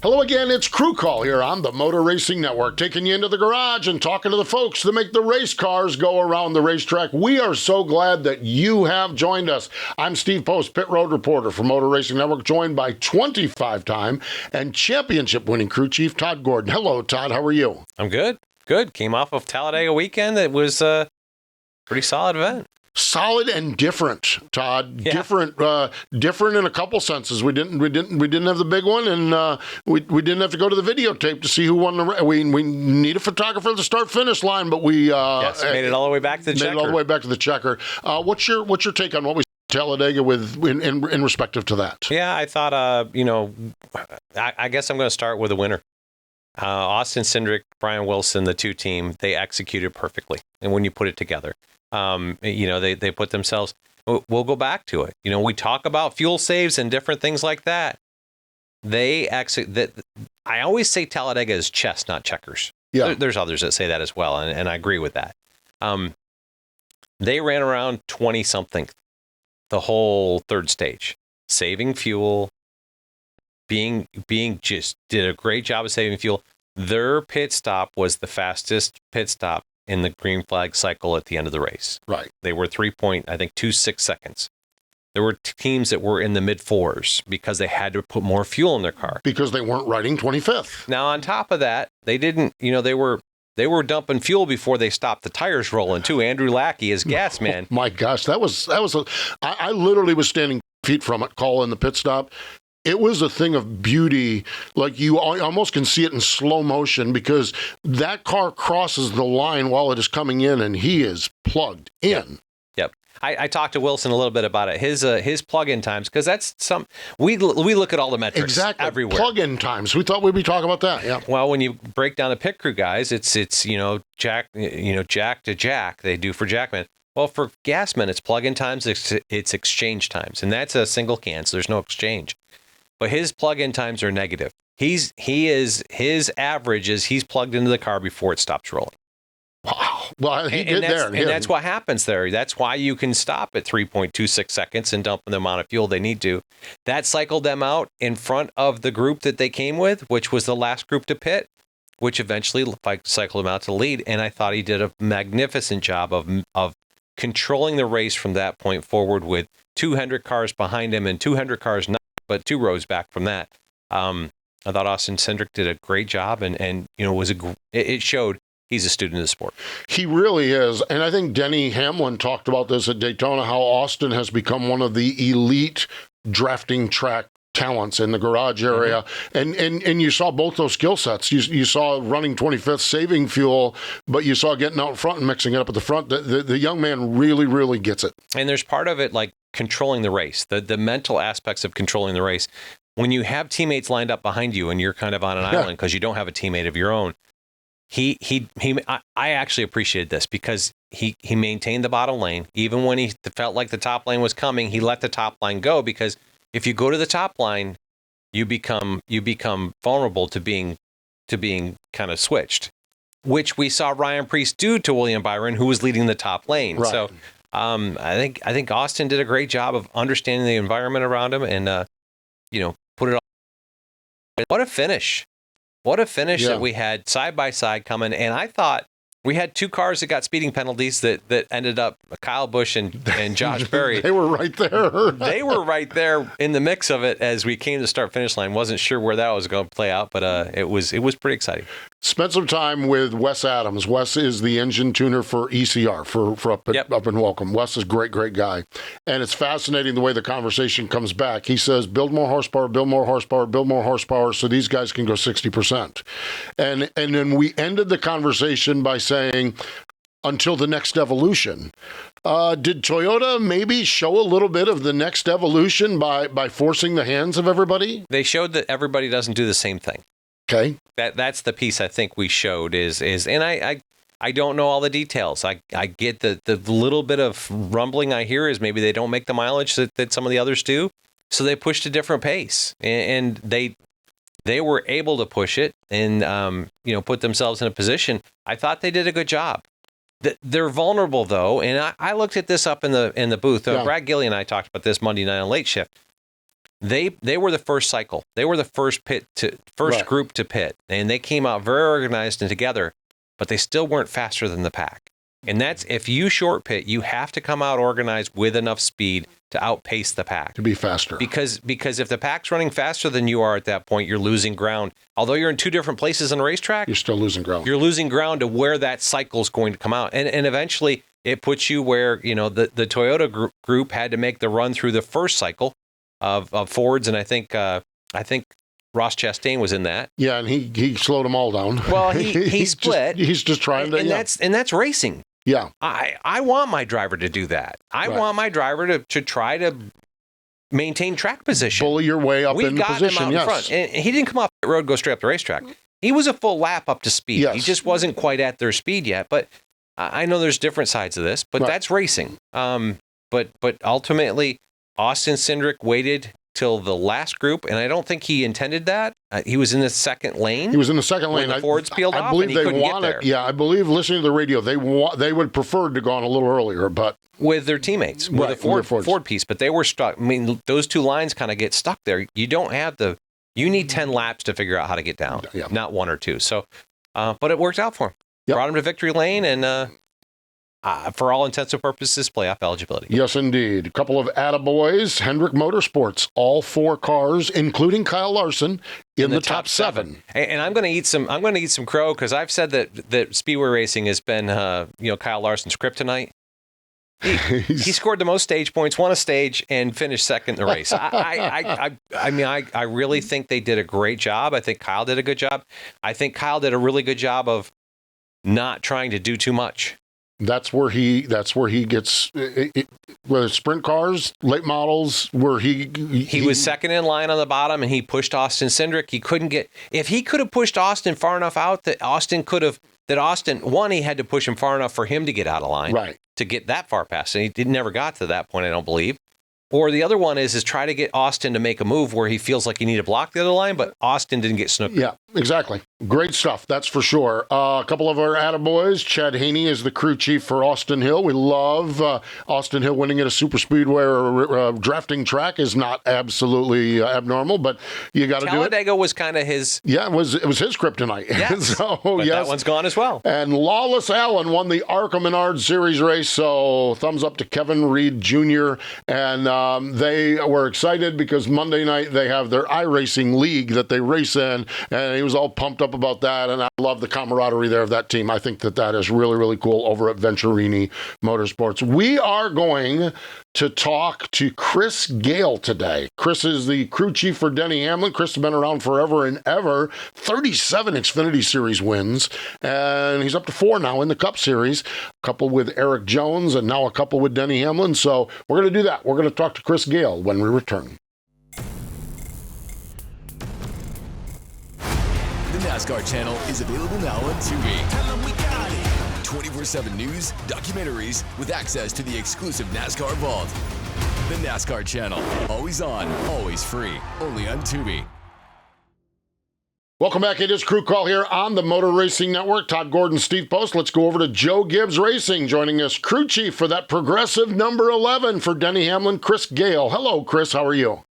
Hello again, it's Crew Call here on the Motor Racing Network, taking you into the garage and talking to the folks that make the race cars go around the racetrack. We are so glad that you have joined us. I'm Steve Post, pit road reporter for Motor Racing Network, joined by 25-time and championship-winning crew chief Todd Gordon. Hello, Todd. How are you? I'm good. Good. Came off of Talladega weekend. It was a pretty solid event. Solid and different, Todd. Yeah. Different in a couple senses. We didn't have the big one, and we didn't have to go to the videotape to see who won the race. We need a photographer at the start-finish line, but we made it all the way back to the checker. Made it all the way back to the checker. What's your take on what we saw Talladega with in respective to that? Yeah, I thought I guess I'm going to start with a winner. Austin Cindric, Brian Wilson, the two team, they executed perfectly, and when you put it together. They put themselves, we'll go back to it. We talk about fuel saves and different things like that. I always say Talladega is chess, not checkers. Yeah. There's others that say that as well. And I agree with that. They ran around 20 something the whole third stage, saving fuel, did a great job of saving fuel. Their pit stop was the fastest pit stop in the green flag cycle at the end of the race. Right. They were 3.26 seconds. There were teams that were in the mid fours because they had to put more fuel in their car. Because they weren't riding 25th. Now, on top of that, they didn't, they were dumping fuel before they stopped the tires rolling too. Andrew Lackey, his gas man. Oh my gosh, I literally was standing feet from it, calling the pit stop. It was a thing of beauty. Like, you almost can see it in slow motion because that car crosses the line while it is coming in, and he is plugged in. Yep. I talked to Wilson a little bit about it. His plug-in times, because that's we look at all the metrics exactly everywhere. Plug-in times. We thought we'd be talking about that. Yeah. Well, when you break down the pit crew guys, it's jack to jack. They do for jackman. Well, for gasmen, it's plug-in times. It's exchange times, and that's a single can, so there's no exchange. But his plug-in times are negative. His average is he's plugged into the car before it stops rolling. Wow. Well, that's what happens there. That's why you can stop at 3.26 seconds and dump the amount of fuel they need to. That cycled them out in front of the group that they came with, which was the last group to pit, which eventually cycled them out to the lead. And I thought he did a magnificent job of controlling the race from that point forward with 200 cars behind him and 200 cars not, but 2 rows back from that. I thought Austin Cindric did a great job, and it showed he's a student of the sport. He really is. And I think Denny Hamlin talked about this at Daytona, how Austin has become one of the elite drafting track talents in the garage area. Mm-hmm. And you saw both those skill sets. You saw running 25th, saving fuel, but you saw getting out front and mixing it up at the front. The young man really, really gets it. And there's part of it like controlling the race, the mental aspects of controlling the race. When you have teammates lined up behind you and you're kind of on an island because you don't have a teammate of your own, I actually appreciated this because he maintained the bottom lane. Even when he felt like the top lane was coming, he let the top line go, because if you go to the top line, you become vulnerable to being kind of switched, which we saw Ryan Preece do to William Byron, who was leading the top lane. Right. So I think Austin did a great job of understanding the environment around him and put it all. What a finish. What a finish that we had side by side coming. And I thought we had 2 cars that got speeding penalties that ended up Kyle Busch and Josh Berry. They were right there. They were right there in the mix of it as we came to start finish line. Wasn't sure where that was going to play out, but it was pretty exciting. Spent some time with Wes Adams. Wes is the engine tuner for ECR, for up in Welcome. Wes is a great guy. And it's fascinating the way the conversation comes back. He says, build more horsepower, build more horsepower, build more horsepower so these guys can go 60%. And then we ended the conversation by saying, until the next evolution. Did Toyota maybe show a little bit of the next evolution by forcing the hands of everybody? They showed that everybody doesn't do the same thing. Okay. That's the piece I think we showed is and I don't know all the details. I get the little bit of rumbling I hear is maybe they don't make the mileage that some of the others do. So they pushed a different pace, and they were able to push it and put themselves in a position. I thought they did a good job. They're vulnerable though, and I looked at this up in the booth. Brad Gilly and I talked about this Monday night on Late Shift. They were the first cycle. They were the first Right. group to pit, and they came out very organized and together, but they still weren't faster than the pack. And that's, if you short pit, you have to come out organized with enough speed to outpace the pack. To be faster. Because if the pack's running faster than you are at that point, you're losing ground. Although you're in two different places on a racetrack, You're still losing ground. you're losing ground to where that cycle's going to come out. And eventually it puts you where, the Toyota group had to make the run through the first cycle of Fords, and I think Ross Chastain was in that. Yeah, and he slowed them all down. Well, he split. He's just trying to. And that's racing. Yeah. I want my driver to do that. I want my driver to try to maintain track position. Bully your way up in the position. Him out in front. And he didn't come off the road, go straight up the racetrack. He was a full lap up to speed. Yes. He just wasn't quite at their speed yet. But I know there's different sides of this, but that's racing. But ultimately, Austin Cindric waited till the last group, and I don't think he intended that. He was in the second lane. He was in the second lane. The Fords peeled off, I believe and he they couldn't get wanted. there. Yeah, I believe listening to the radio, they would prefer to go on a little earlier, but with their teammates, with the Ford piece, but they were stuck. I mean, those two lines kind of get stuck there. You don't have you need 10 laps to figure out how to get down, not one or two. So, but it worked out for him. Yep. Brought him to victory lane, and for all intents and purposes, playoff eligibility. Yes, indeed. A couple of attaboys. Hendrick Motorsports, all 4 cars, including Kyle Larson, in the top 7. And I'm going to eat some crow, because I've said that Speedway racing has been Kyle Larson's kryptonite. He scored the most stage points, won a stage, and finished second in the race. I really think they did a great job. I think Kyle did a good job. I think Kyle did a really good job of not trying to do too much. That's where he gets whether it's sprint cars, late models, where he was second in line on the bottom, and he pushed Austin Cindric. He couldn't get, if he could have pushed Austin far enough out that he had to push him far enough for him to get out of line, right, to get that far past, and he never got to that point, I don't believe. Or the other one is try to get Austin to make a move where he feels like he need to block the other line, but Austin didn't get snookered. Yeah, exactly. Great stuff, that's for sure. A couple of our attaboys. Chad Haney is the crew chief for Austin Hill. We love Austin Hill winning at a super speedway or drafting track is not absolutely abnormal, but you got to do it. Talladega was kind of his. Yeah, it was his kryptonite. Yes, so, but that one's gone as well. And Lawless Allen won the ARCA Menard Series race, so thumbs up to Kevin Reed Jr. And they were excited because Monday night they have their iRacing league that they race in, and he was all pumped up about that, and I love the camaraderie there of that team. I think that is really, really cool over at Venturini Motorsports. We are going to talk to Chris Gayle today. Chris is the crew chief for Denny Hamlin. Chris has been around forever and ever, 37 Xfinity Series wins, and he's up to 4 now in the Cup Series, a couple with Eric Jones and now a couple with Denny Hamlin. So we're going to do that. We're going to talk to Chris Gayle when we return. The NASCAR channel is available now on Tubi. 24/7 news, documentaries, with access to the exclusive NASCAR Vault. The NASCAR channel, always on, always free, only on Tubi. Welcome back. It is Crew Call here on the Motor Racing Network. Todd Gordon, Steve Post. Let's go over to Joe Gibbs Racing, joining us, crew chief for that progressive number 11 for Denny Hamlin, Chris Gayle. Hello, Chris. How are you?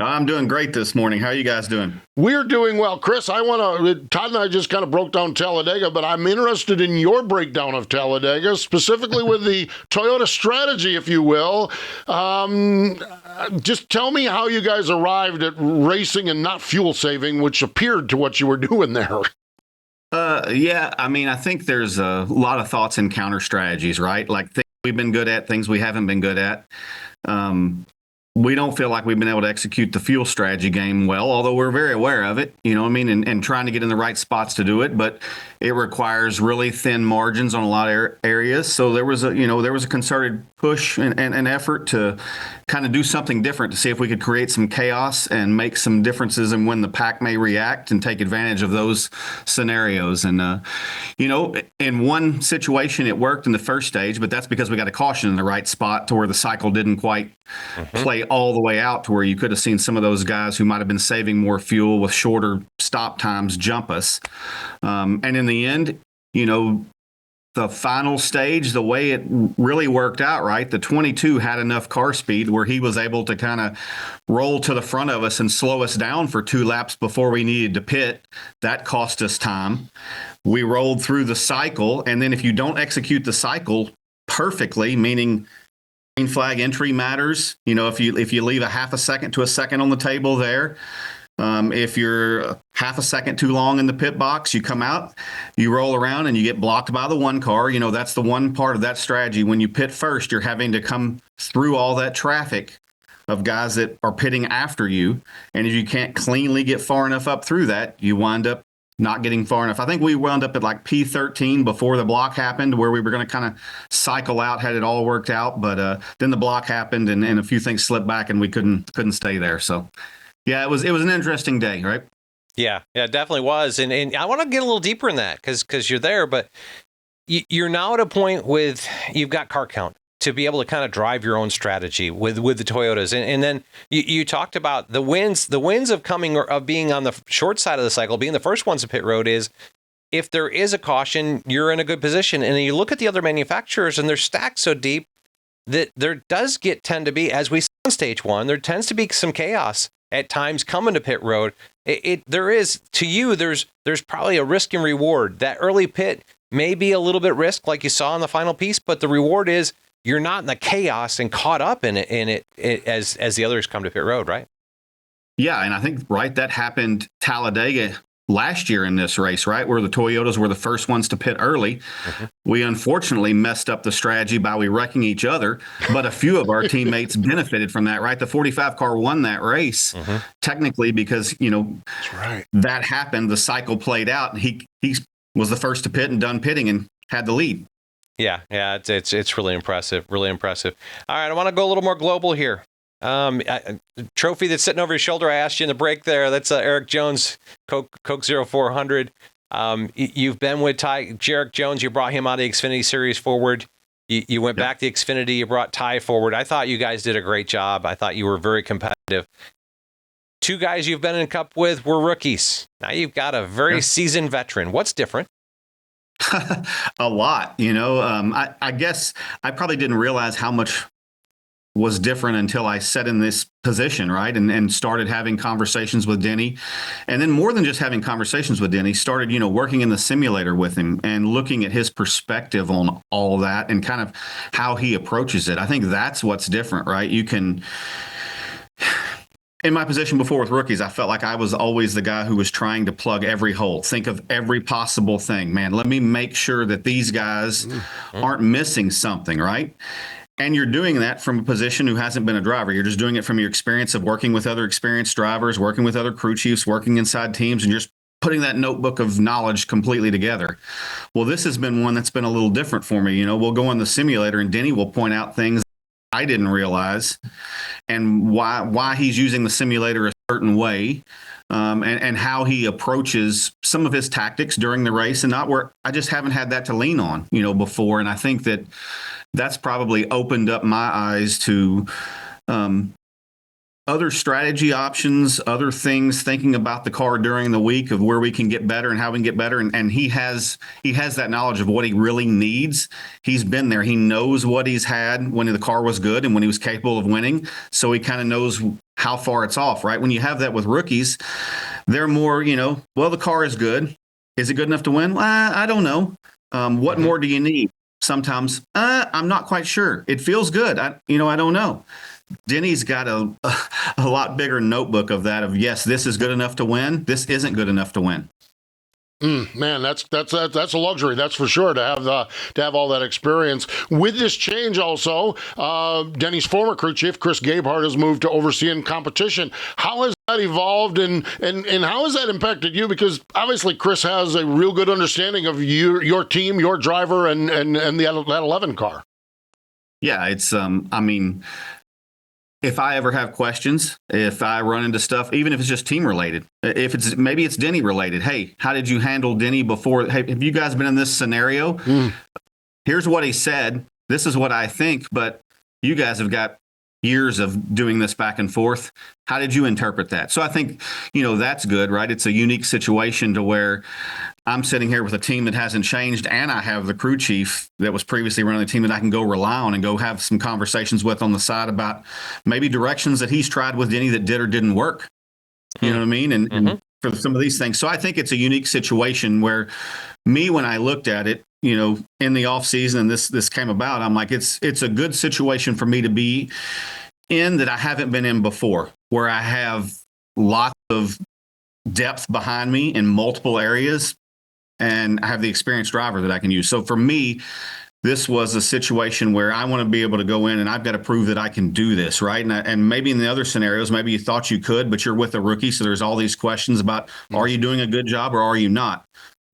I'm doing great this morning. How are you guys doing? We're doing well. Chris, Todd and I just kind of broke down Talladega, but I'm interested in your breakdown of Talladega, specifically with the Toyota strategy, if you will. Just tell me how you guys arrived at racing and not fuel saving, which appeared to what you were doing there. Yeah, I mean, I think there's a lot of thoughts and counter strategies, right? Like things we've been good at, things we haven't been good at. We don't feel like we've been able to execute the fuel strategy game well, although we're very aware of it, you know what I mean, and trying to get in the right spots to do it. But it requires really thin margins on a lot of areas. So there was a concerted push and effort to kind of do something different to see if we could create some chaos and make some differences in when the pack may react and take advantage of those scenarios. And, in one situation, it worked in the first stage, but that's because we got a caution in the right spot to where the cycle didn't quite play all the way out to where you could have seen some of those guys who might have been saving more fuel with shorter stop times jump us. And in the end, the the final stage, the way it really worked out, right? The 22 had enough car speed where he was able to kind of roll to the front of us and slow us down for 2 laps before we needed to pit. That cost us time. We rolled through the cycle, and then if you don't execute the cycle perfectly, meaning green flag entry matters, you know, if you leave a half a second to a second on the table there, if you're half a second too long in the pit box, you come out, you roll around, and you get blocked by the one car. You know, that's the one part of that strategy. When you pit first, you're having to come through all that traffic of guys that are pitting after you. And if you can't cleanly get far enough up through that, you wind up not getting far enough. I think we wound up at like P13 before the block happened, where we were going to kind of cycle out, had it all worked out. But then the block happened, and a few things slipped back, and we couldn't stay there. So, yeah, it was an interesting day, right? Yeah, it definitely was. And I want to get a little deeper in that because you're there, but you're now at a point with you've got car count to be able to kind of drive your own strategy with the Toyotas. And then you talked about the wins of being on the short side of the cycle, being the first ones to pit road is if there is a caution, you're in a good position. And then you look at the other manufacturers and they're stacked so deep that there does tend to be, as we saw on stage one, there tends to be some chaos at times coming to pit road. There is, to you, there's probably a risk and reward. That early pit may be a little bit risk like you saw in the final piece, but the reward is you're not in the chaos and caught up in it as the others come to pit road, right? Yeah, and I think, right, that happened Talladega last year in this race, right, where the Toyotas were the first ones to pit early. Mm-hmm. We unfortunately messed up the strategy by wrecking each other, but a few of our teammates benefited from that, right? The 45 car won that race, technically, because, you know, that's right, that happened. The cycle played out, and he was the first to pit and done pitting and had the lead. Yeah, it's really impressive, really impressive. All right, I want to go a little more global here. Trophy that's sitting over your shoulder. I asked you in the break there. That's Eric Jones, Coke 0400. You've been with Jarek Jones. You brought him out of the Xfinity Series forward. You went back to Xfinity. You brought Ty forward. I thought you guys did a great job. I thought you were very competitive. 2 guys you've been in Cup with were rookies. Now you've got a very seasoned veteran. What's different? A lot, you know. I guess I probably didn't realize how much was different until I sat in this position, right? And started having conversations with Denny. And then more than just having conversations with Denny, started, you know, working in the simulator with him and looking at his perspective on all that and kind of how he approaches it. I think that's what's different, right? You can... In my position before with rookies, I felt like I was always the guy who was trying to plug every hole, think of every possible thing. Man, let me make sure that these guys aren't missing something, right? And you're doing that from a position who hasn't been a driver. You're just doing it from your experience of working with other experienced drivers, working with other crew chiefs, working inside teams, and just putting that notebook of knowledge completely together. Well, this has been one that's been a little different for me. You know, we'll go in the simulator and Denny will point out things I didn't realize and why he's using the simulator a certain way, and how he approaches some of his tactics during the race, and not where I just haven't had that to lean on, you know, before. And I think that's probably opened up my eyes to other strategy options, other things, thinking about the car during the week of where we can get better and how we can get better. And he has that knowledge of what he really needs. He's been there. He knows what he's had when the car was good and when he was capable of winning. So he kind of knows how far it's off, right? When you have that with rookies, they're more, you know, well, the car is good. Is it good enough to win? Well, I don't know. What more do you need? Sometimes, I'm not quite sure. It feels good. I don't know. Denny's got a lot bigger notebook of that, of yes, this is good enough to win. This isn't good enough to win. Man, that's a luxury, that's for sure, to have all that experience. With this change, also, Denny's former crew chief Chris Gayle has moved to overseeing competition. How has that evolved, and how has that impacted you? Because obviously Chris has a real good understanding of your team, your driver, and that 11 car. Yeah, it's I mean, if I ever have questions, if I run into stuff, even if it's just team related, maybe it's Denny related. Hey, how did you handle Denny before? Hey, have you guys been in this scenario? Here's what he said. This is what I think, but you guys have got years of doing this back and forth. How did you interpret that? So I think, that's good, right? It's a unique situation to where I'm sitting here with a team that hasn't changed, and I have the crew chief that was previously running the team that I can go rely on and go have some conversations with on the side about maybe directions that he's tried with Denny that did or didn't work. You know what I mean? And for some of these things. So I think it's a unique situation where when I looked at it, in the off season, and this came about, I'm like, it's a good situation for me to be in that I haven't been in before, where I have lots of depth behind me in multiple areas, and I have the experienced driver that I can use. So for me, this was a situation where I want to be able to go in and I've got to prove that I can do this, right? And maybe in the other scenarios, maybe you thought you could, but you're with a rookie, so there's all these questions about, are you doing a good job or are you not?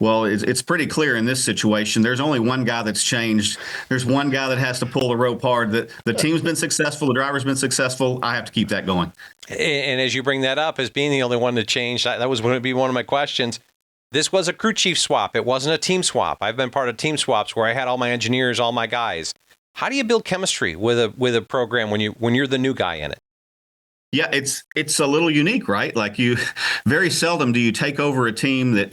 Well, it's pretty clear in this situation. There's only one guy that's changed. There's one guy that has to pull the rope hard. The team's been successful. The driver's been successful. I have to keep that going. And as you bring that up, as being the only one to change, that was going to be one of my questions. This was a crew chief swap. It wasn't a team swap. I've been part of team swaps where I had all my engineers, all my guys. How do you build chemistry with a program when you're the new guy in it? Yeah, it's a little unique, right? Like very seldom do you take over a team that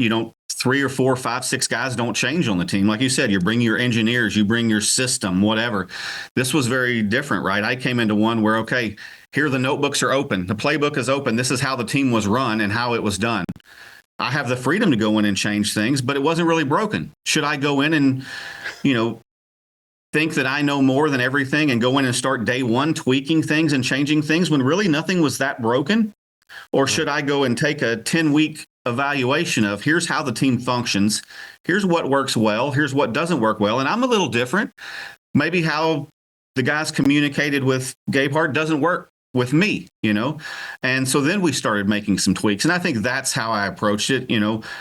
3 or 4, 5, 6 guys don't change on the team. Like you said, you bring your engineers, you bring your system, whatever. This was very different, right? I came into one where, okay, here the notebooks are open. The playbook is open. This is how the team was run and how it was done. I have the freedom to go in and change things, but it wasn't really broken. Should I go in and, think that I know more than everything and go in and start day one tweaking things and changing things when really nothing was that broken? Or should I go and take a 10-week evaluation of here's how the team functions, here's what works well, here's what doesn't work well, and I'm a little different. Maybe how the guys communicated with Gabehart doesn't work with me, And so then we started making some tweaks. And I think that's how I approached it.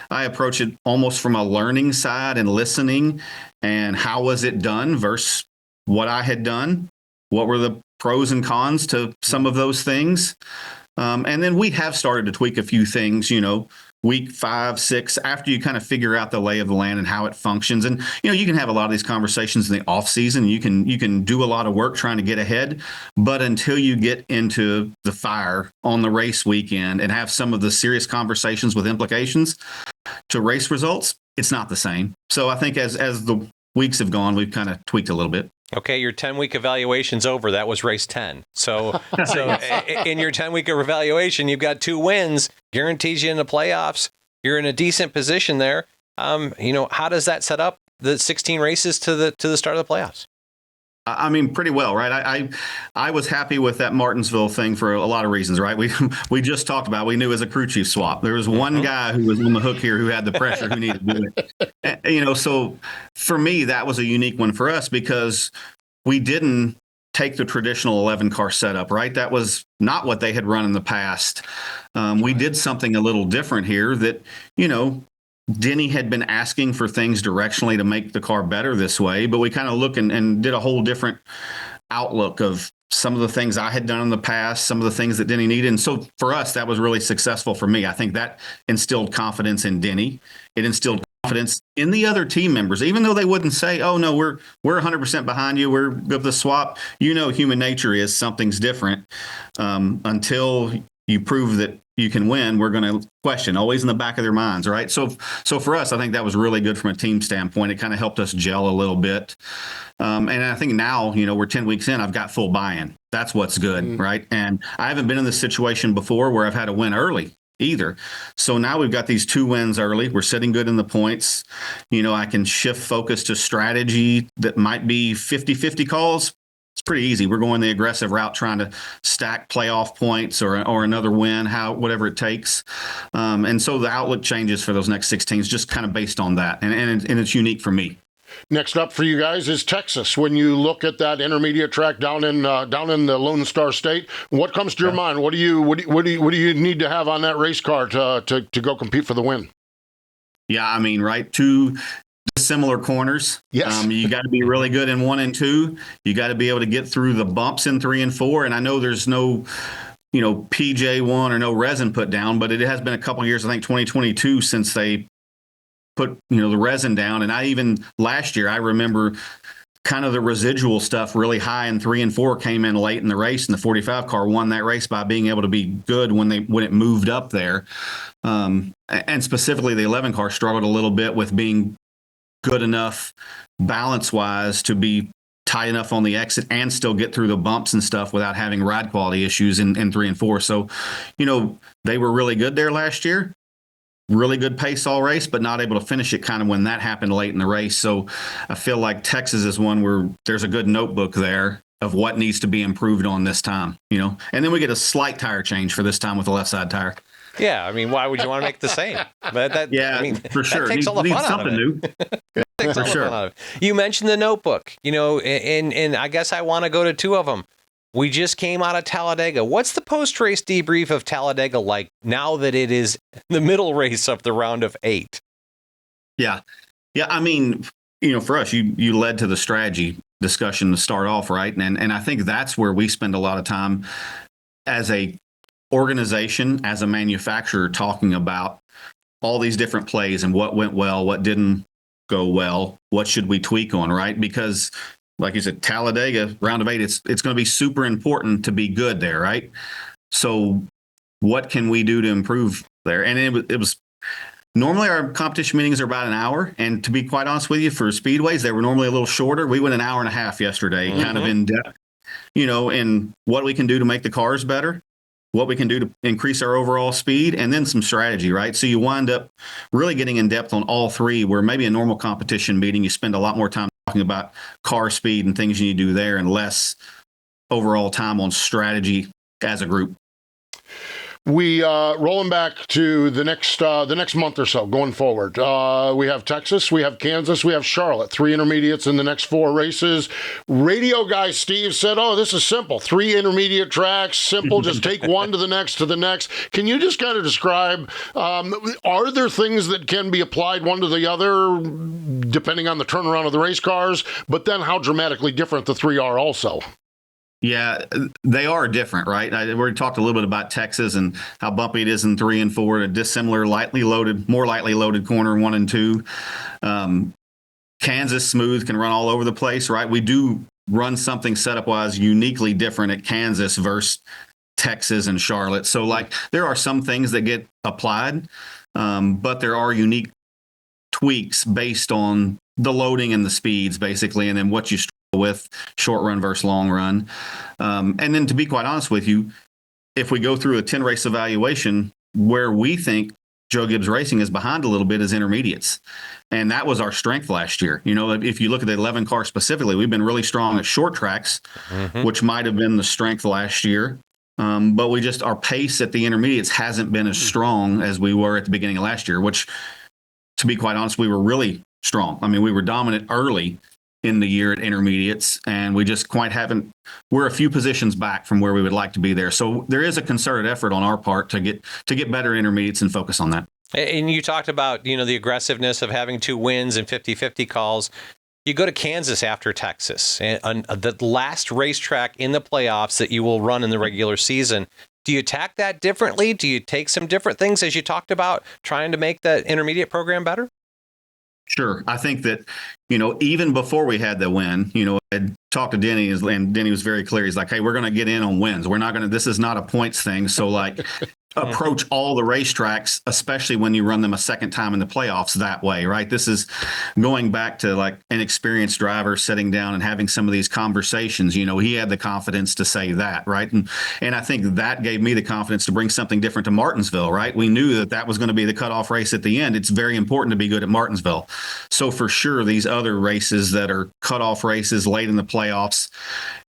I approach it almost from a learning side and listening and how was it done versus what I had done. What were the pros and cons to some of those things? And then we have started to tweak a few things, week 5, 6, after you kind of figure out the lay of the land and how it functions. And, you can have a lot of these conversations in the off season. You can do a lot of work trying to get ahead, but until you get into the fire on the race weekend and have some of the serious conversations with implications to race results, it's not the same. So I think as the weeks have gone, we've kind of tweaked a little bit. Okay, your 10-week evaluation's over. That was race 10. So in your 10-week evaluation, you've got 2 wins, guarantees you in the playoffs. You're in a decent position there. How does that set up the 16 races to the start of the playoffs? I mean, pretty well, right? I was happy with that Martinsville thing for a lot of reasons, right? We just talked about, we knew it was a crew chief swap. There was one guy who was on the hook here who had the pressure, who needed to do it. So for me, that was a unique one for us because we didn't take the traditional 11-car setup, right? That was not what they had run in the past. We did something a little different here that, Denny had been asking for things directionally to make the car better this way, but we kind of looked and did a whole different outlook of some of the things I had done in the past, some of the things that Denny needed. And so for us, that was really successful for me. I think that instilled confidence in Denny. It instilled confidence in the other team members, even though they wouldn't say, oh, no, we're 100% behind you. We're good the swap. Human nature is something's different until you prove that you can win. We're going to question, always in the back of their minds, right? So for us, I think that was really good from a team standpoint. It kind of helped us gel a little bit. And I think now, we're 10 weeks in, I've got full buy-in. That's what's good, right? And I haven't been in this situation before where I've had to win early either. So now we've got these 2 wins early. We're sitting good in the points. I can shift focus to strategy that might be 50-50 calls. It's pretty easy. We're going the aggressive route, trying to stack playoff points or another win, whatever it takes. And so the outlook changes for those next 6 teams just kind of based on that. And it's unique for me. Next up for you guys is Texas. When you look at that intermediate track down in the Lone Star State, what comes to your mind? What do you need to have on that race car to go compete for the win? Yeah, I mean, right, 2 similar corners. Yes. You got to be really good in 1 and 2. You got to be able to get through the bumps in 3 and 4. And I know there's no, PJ1 or no resin put down, but it has been a couple of years, I think 2022, since they put, the resin down. And last year, I remember kind of the residual stuff really high in 3 and 4 came in late in the race, and the 45 car won that race by being able to be good when it moved up there. And specifically the 11 car struggled a little bit with being good enough balance wise to be tight enough on the exit and still get through the bumps and stuff without having ride quality issues in 3 and 4. So, they were really good there last year. Really good pace all race, but not able to finish it kind of when that happened late in the race. So I feel like Texas is one where there's a good notebook there of what needs to be improved on this time, and then we get a slight tire change for this time with the left side tire. Yeah, I mean, why would you want to make it the same? But for sure. That takes all the fun out of it. New. Takes all the fun out of it. You mentioned the notebook, and I guess I want to go to 2 of them. We just came out of Talladega. What's the post-race debrief of Talladega like now that it is the middle race of the round of 8? Yeah. I mean, for us, you led to the strategy discussion to start off, right? And I think that's where we spend a lot of time as a organization, as a manufacturer, talking about all these different plays and what went well, what didn't go well, what should we tweak on, right? Because like you said, Talladega, round of 8, it's going to be super important to be good there, right? So what can we do to improve there? And it was normally our competition meetings are about an hour. And to be quite honest with you, for speedways, they were normally a little shorter. We went an hour and a half yesterday, kind of in depth, in what we can do to make the cars better, what we can do to increase our overall speed, and then some strategy, right? So you wind up really getting in depth on all 3, where maybe a normal competition meeting, you spend a lot more time talking about car speed and things you need to do there and less overall time on strategy as a group. We rolling back to the next month or so going forward. We have Texas, we have Kansas, we have Charlotte, 3 intermediates in the next 4 races. Radio guy Steve said, "Oh, this is simple. 3 intermediate tracks, simple. Just take one to the next to the next." Can you just kind of describe? Are there things that can be applied one to the other, depending on the turnaround of the race cars? But then, how dramatically different the 3 are also. Yeah, they are different, right? We already talked a little bit about Texas and how bumpy it is in 3 and 4, a dissimilar, more lightly loaded corner 1 and 2. Kansas smooth, can run all over the place, right? We do run something setup-wise uniquely different at Kansas versus Texas and Charlotte. So, there are some things that get applied, but there are unique tweaks based on the loading and the speeds, basically, and then what you with short run versus long run. And then to be quite honest with you, if we go through a 10 race evaluation, where we think Joe Gibbs Racing is behind a little bit is intermediates. And that was our strength last year. If you look at the 11 car specifically, we've been really strong at short tracks, which might have been the strength last year. But our pace at the intermediates hasn't been as strong as we were at the beginning of last year, which, to be quite honest, we were really strong. I mean, we were dominant early in the year at intermediates, and we just quite haven't. We're a few positions back from where we would like to be there. So there is a concerted effort on our part to get better intermediates and focus on that. And you talked about, the aggressiveness of having 2 wins and 50-50 calls. You go to Kansas after Texas, and the last racetrack in the playoffs that you will run in the regular season. Do you attack that differently? Do you take some different things, as you talked about, trying to make the intermediate program better? Sure. I think that, even before we had the win, I talked to Denny, and Denny was very clear. He's like, "Hey, we're going to get in on wins. We're not going to, this is not a points thing." So approach all the racetracks, especially when you run them a second time in the playoffs that way, right? This is going back to an experienced driver sitting down and having some of these conversations. He had the confidence to say that, right? And I think that gave me the confidence to bring something different to Martinsville, right? We knew that was going to be the cutoff race at the end. It's very important to be good at Martinsville. So for sure, these other races that are cutoff races late in the playoffs,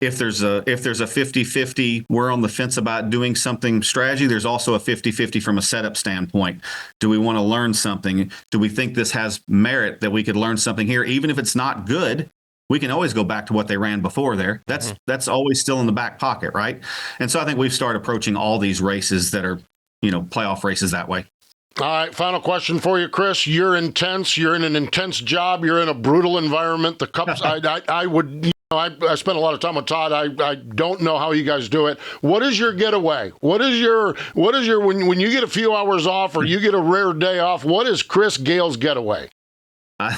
if there's a 50-50, we're on the fence about doing something strategy. There's also a 50-50 from a setup standpoint. Do we want to learn something? Do we think this has merit that we could learn something here? Even if it's not good, we can always go back to what they ran before there. That's always still in the back pocket, right? And so I think we've started approaching all these races that are, playoff races that way. All right, final question for you, Chris. You're intense. You're in an intense job. You're in a brutal environment. The Cups, I spent a lot of time with Todd. I don't know how you guys do it. What is your getaway? What is your when you get a few hours off or you get a rare day off, what is Chris Gayle's getaway?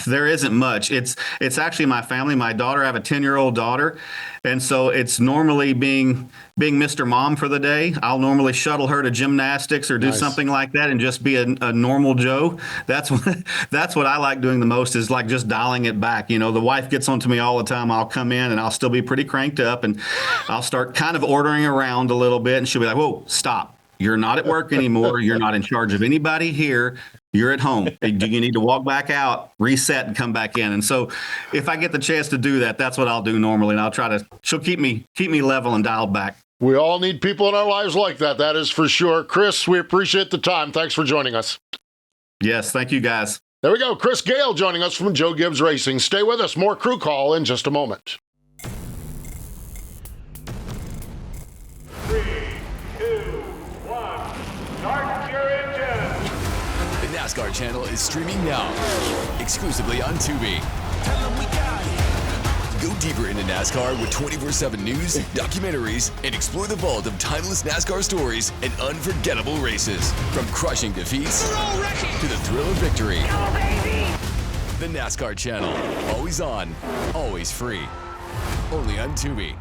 There isn't much. It's actually my family. My daughter, I have a 10-year-old daughter, and so it's normally being Mr. Mom for the day. I'll normally shuttle her to gymnastics or do something like that, and just be a normal Joe. That's what I like doing the most, is like just dialing it back. The wife gets onto me all the time. I'll come in and I'll still be pretty cranked up, and I'll start kind of ordering around a little bit, and she'll be like, "Whoa, stop! You're not at work anymore. You're not in charge of anybody here. You're at home. You need to walk back out, reset, and come back in." And so if I get the chance to do that, that's what I'll do normally. And she'll keep me level and dialed back. We all need people in our lives like that. That is for sure. Chris, we appreciate the time. Thanks for joining us. Yes, thank you, guys. There we go. Chris Gayle joining us from Joe Gibbs Racing. Stay with us. More Crew Call in just a moment. 3, 2, 1, start your engine. The NASCAR channel is streaming now, exclusively on Tubi. Go deeper into NASCAR with 24/7 news, documentaries, and explore the vault of timeless NASCAR stories and unforgettable races. From crushing defeats to the thrill of victory. Go, baby! The NASCAR channel, always on, always free. Only on Tubi.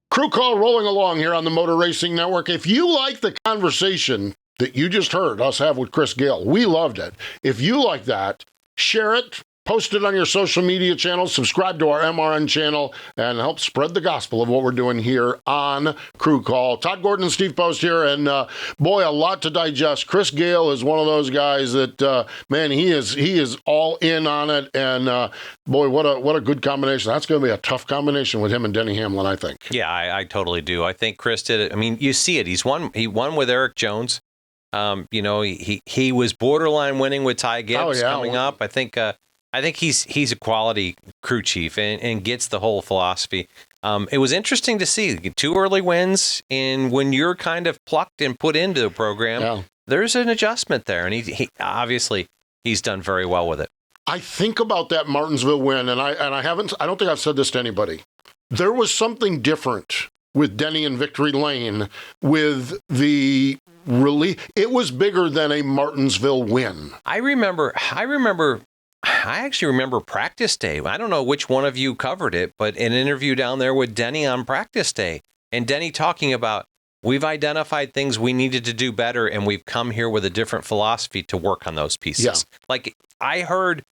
Crew Call rolling along here on the Motor Racing Network. If you like the conversation that you just heard us have with Chris Gayle, we loved it. If you like that, share it, post it on your social media channels, subscribe to our MRN channel, and help spread the gospel of what we're doing here on Crew Call. Todd Gordon and Steve Post here, and boy, a lot to digest. Chris Gayle is one of those guys that, man, he is all in on it, and boy, what a good combination. That's going to be a tough combination with him and Denny Hamlin, I think. Yeah, I totally do. I think Chris did it. I mean, you see it. He won with Eric Jones. He was borderline winning with Ty Gibbs coming up. I think he's a quality crew chief and gets the whole philosophy. It was interesting to see 2 early wins, and when you're kind of plucked and put into the program, there's an adjustment there, and he obviously he's done very well with it. I think about that Martinsville win, and I don't think I've said this to anybody. There was something different with Denny in Victory Lane with the relief. It was bigger than a Martinsville win. I actually remember practice day. I don't know which one of you covered it, but an interview down there with Denny on practice day, and Denny talking about, we've identified things we needed to do better, and we've come here with a different philosophy to work on those pieces. Yeah. Like I heard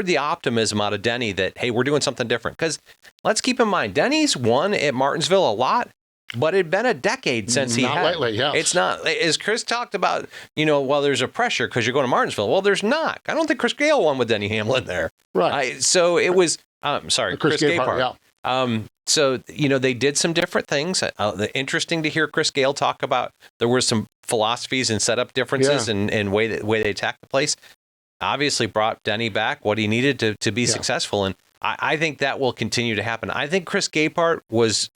the optimism out of Denny that, hey, we're doing something different. Because let's keep in mind, Denny's won at Martinsville a lot, but it'd been a decade since he had. Not lately, yes. It's not, as Chris talked about, well, there's a pressure because you're going to Martinsville. Well, there's not. I don't think Chris Gayle won with Denny Hamlin there. Right. So it was, Chris Gayle. Yeah. So, they did some different things. Interesting to hear Chris Gayle talk about there were some philosophies and setup differences and way they attacked the place. Obviously brought Denny back what he needed to be successful. And I think that will continue to happen. I think Chris Gayle was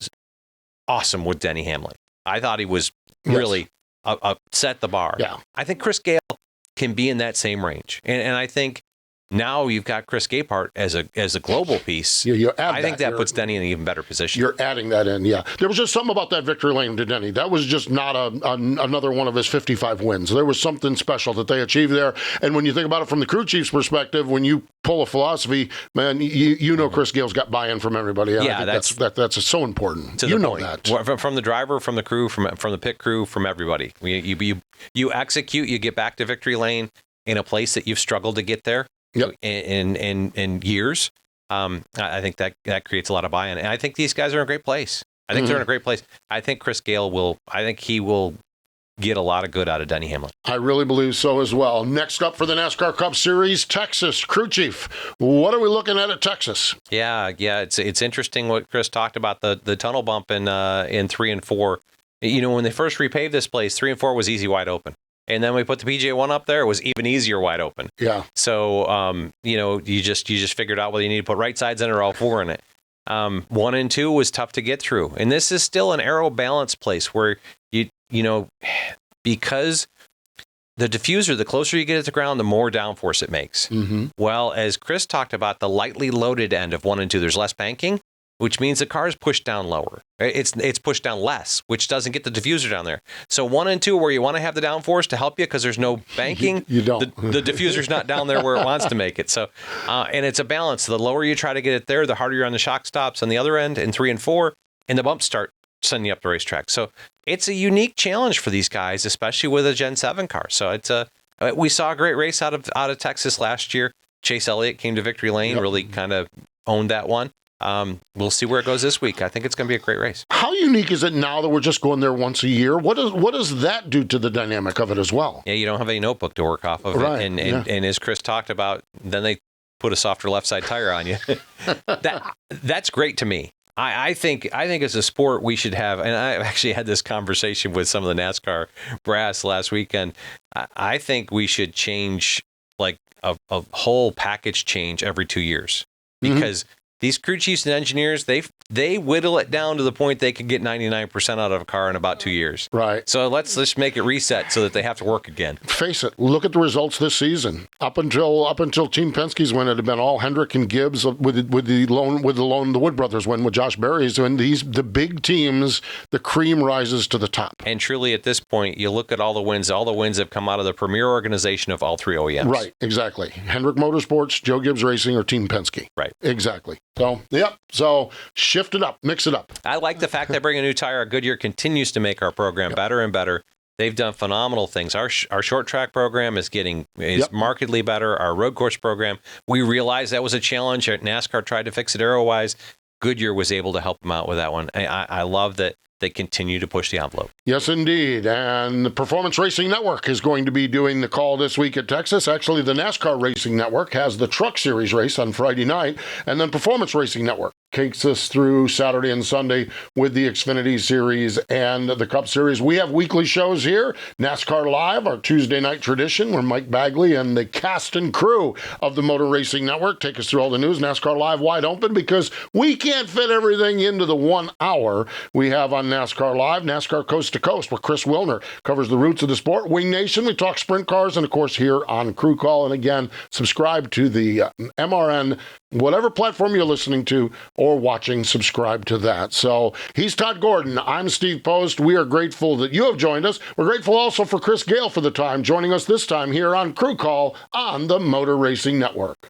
awesome with Denny Hamlin. I thought he was really set the bar. Yeah. I think Chris Gayle can be in that same range. And I think now you've got Chris Gayle as a global piece. I think that puts Denny in an even better position. You're adding that in, yeah. There was just something about that Victory Lane to Denny. That was just not another one of his 55 wins. There was something special that they achieved there. And when you think about it from the crew chief's perspective, when you pull a philosophy, man, Chris Gayle's got buy-in from everybody. And I think that's so important. That. From the driver, from the crew, from the pit crew, from everybody. You execute, you get back to Victory Lane in a place that you've struggled to get there. Yep. In years, I think that creates a lot of buy-in, and I think these guys are in a great place. I think they're in a great place. I think Chris Gayle will get a lot of good out of Denny Hamlin. I really believe so as well. Next up for the NASCAR Cup Series, Texas crew chief. What are we looking at Texas? Yeah. It's interesting what Chris talked about the tunnel bump in 3 and 4. When they first repaved this place, 3 and 4 was easy wide open. And then we put the PJ1 up there, it was even easier wide open. Yeah. So, you just figured out whether you need to put right sides in or all 4 in it. 1 and 2 was tough to get through. And this is still an aero balance place where because the diffuser, the closer you get at the ground, the more downforce it makes. Mm-hmm. Well, as Chris talked about, the lightly loaded end of 1 and 2, there's less banking. which means the car is pushed down lower. It's pushed down less, which doesn't get the diffuser down there. So 1 and 2, where you want to have the downforce to help you because there's no banking, you don't. The diffuser's not down there where it wants to make it. So, and it's a balance. The lower you try to get it there, the harder you're on the shock stops on the other end in 3 and 4, and the bumps start sending you up the racetrack. So it's a unique challenge for these guys, especially with a Gen 7 car. So we saw a great race out of Texas last year. Chase Elliott came to victory lane, really kind of owned that one. We'll see where it goes this week. I think it's going to be a great race. How unique is it now that we're just going there once a year? What does that do to the dynamic of it as well? Yeah, you don't have any notebook to work off of. Right, And as Chris talked about, then they put a softer left side tire on you. That's great to me. I think as a sport we should have, and I actually had this conversation with some of the NASCAR brass last weekend. I think we should change like a whole package change every 2 years, because these crew chiefs and engineers, they whittle it down to the point they can get 99% out of a car in about 2 years. Right. So let's just make it reset so that they have to work again. Face it, look at the results this season. Up until Team Penske's win, it had been all Hendrick and Gibbs with the Wood brothers win with Josh Berry's win. The big teams, the cream rises to the top. And truly, at this point, you look at all the wins have come out of the premier organization of all 3 OEMs. Right, exactly. Hendrick Motorsports, Joe Gibbs Racing, or Team Penske. Right. Exactly. So, yep. So shift it up, mix it up. I like the fact that bringing a new tire. Goodyear continues to make our program better and better. They've done phenomenal things. Our short track program is markedly better. Our road course program, we realized that was a challenge. NASCAR tried to fix it aero-wise. Goodyear was able to help them out with that one. I love that they continue to push the envelope. Yes, indeed. And the Performance Racing Network is going to be doing the call this week at Texas. Actually, the NASCAR Racing Network has the Truck Series race on Friday night, and then Performance Racing Network takes us through Saturday and Sunday with the Xfinity Series and the Cup Series. We have weekly shows here. NASCAR Live, our Tuesday night tradition, where Mike Bagley and the cast and crew of the Motor Racing Network take us through all the news. NASCAR Live wide open because we can't fit everything into the 1 hour we have on NASCAR Live. NASCAR Coast to Coast, where Chris Wilner covers the roots of the sport. Wing Nation, we talk sprint cars, and of course here on Crew Call. And again, subscribe to the MRN, whatever platform you're listening to or watching, subscribe to that. So he's Todd Gordon. I'm Steve Post. We are grateful that you have joined us. We're grateful also for Chris Gayle for the time joining us this time here on Crew Call on the Motor Racing Network.